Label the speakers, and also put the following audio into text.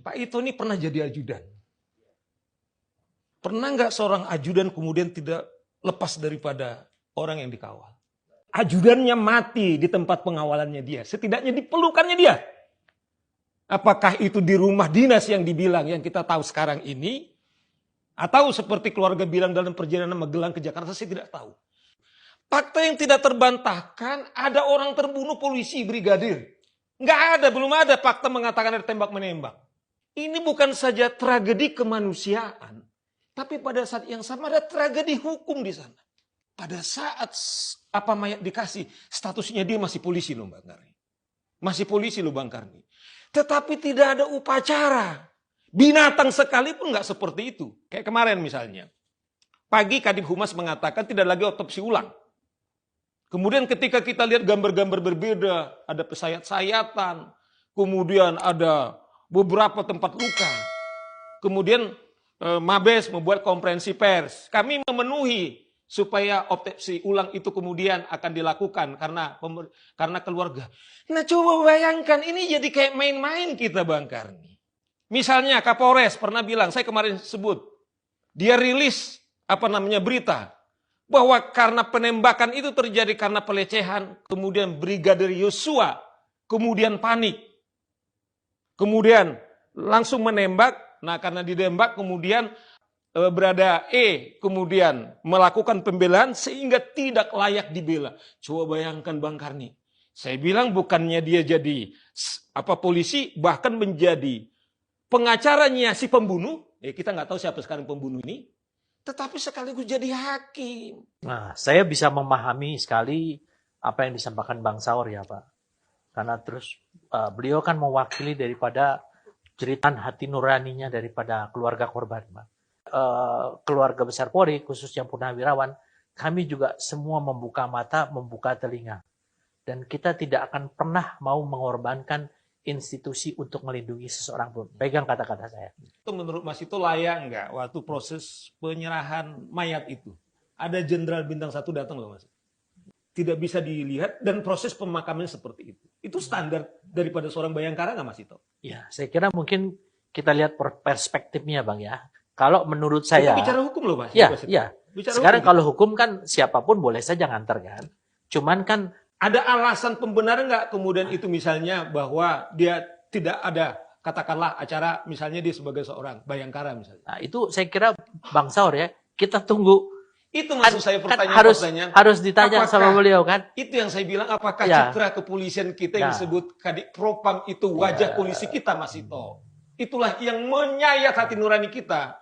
Speaker 1: Pak Ito ini pernah jadi ajudan. Pernah nggak seorang ajudan kemudian tidak lepas daripada orang yang dikawal? Ajudannya mati di tempat pengawalannya dia. Setidaknya di pelukannya dia. Apakah itu di rumah dinas yang dibilang, yang kita tahu sekarang ini, atau seperti keluarga bilang dalam perjalanan Magelang ke Jakarta, saya tidak tahu. Fakta yang tidak terbantahkan, ada orang terbunuh polisi brigadir. Nggak ada, belum ada fakta mengatakan ada tembak-menembak. Ini bukan saja tragedi kemanusiaan, tapi pada saat yang sama ada tragedi hukum di sana. Pada saat mayat dikasih, statusnya dia masih polisi loh Bang Karni. Masih polisi loh Bang Karni. Tetapi tidak ada upacara. Binatang sekalipun nggak seperti itu. Kayak kemarin misalnya. Pagi Kadif Humas mengatakan tidak lagi otopsi ulang. Kemudian ketika kita lihat gambar-gambar berbeda, ada pesayat-sayatan, kemudian ada beberapa tempat luka. Kemudian Mabes membuat konferensi pers. Kami memenuhi supaya otopsi ulang itu kemudian akan dilakukan karena keluarga. Nah coba bayangkan ini jadi kayak main-main kita Bang Karni. Misalnya Kapolres pernah bilang, saya kemarin sebut, dia rilis berita bahwa karena penembakan itu terjadi karena pelecehan, kemudian Brigadir Yosua kemudian panik. Kemudian langsung menembak, nah karena ditembak kemudian berada E kemudian melakukan pembelaan sehingga tidak layak dibela. Coba bayangkan Bang Karni. Saya bilang bukannya dia jadi polisi, bahkan menjadi pengacaranya si pembunuh. Kita nggak tahu siapa sekarang pembunuh ini. Tetapi sekaligus jadi hakim.
Speaker 2: Nah, saya bisa memahami sekali apa yang disampaikan Bang Saur ya Pak. Karena terus beliau kan mewakili daripada jeritan hati nuraninya daripada keluarga korban Pak. Keluarga besar Polri, khususnya Purnawirawan, kami juga semua membuka mata, membuka telinga. Dan kita tidak akan pernah mau mengorbankan institusi untuk melindungi seseorang pun. Pegang kata-kata saya.
Speaker 1: Itu menurut Mas itu layak nggak waktu proses penyerahan mayat itu? Ada Jenderal Bintang 1 datang loh Mas. Tidak bisa dilihat dan proses pemakaman seperti itu. Itu standar daripada seorang Bayangkara nggak Mas Ito?
Speaker 2: Ya, saya kira mungkin kita lihat perspektifnya Bang ya. Kalau menurut saya...
Speaker 1: Itu bicara hukum loh Mas.
Speaker 2: Ya, ya. Sekarang
Speaker 1: hukum,
Speaker 2: kalau hukum kan siapapun boleh saja nganter kan. Cuman kan...
Speaker 1: Ada alasan pembenaran nggak kemudian itu misalnya bahwa dia tidak ada katakanlah acara misalnya dia sebagai seorang Bayangkara misalnya.
Speaker 2: Nah itu saya kira Bang Saur ya, kita tunggu.
Speaker 1: Itu maksud saya pertanyaan.
Speaker 2: Harus ditanya sama beliau kan.
Speaker 1: Itu yang saya bilang apakah citra kepolisian kita yang disebut Kadif Propam itu wajah polisi kita Mas Ito. Itulah yang menyayat hati nurani kita.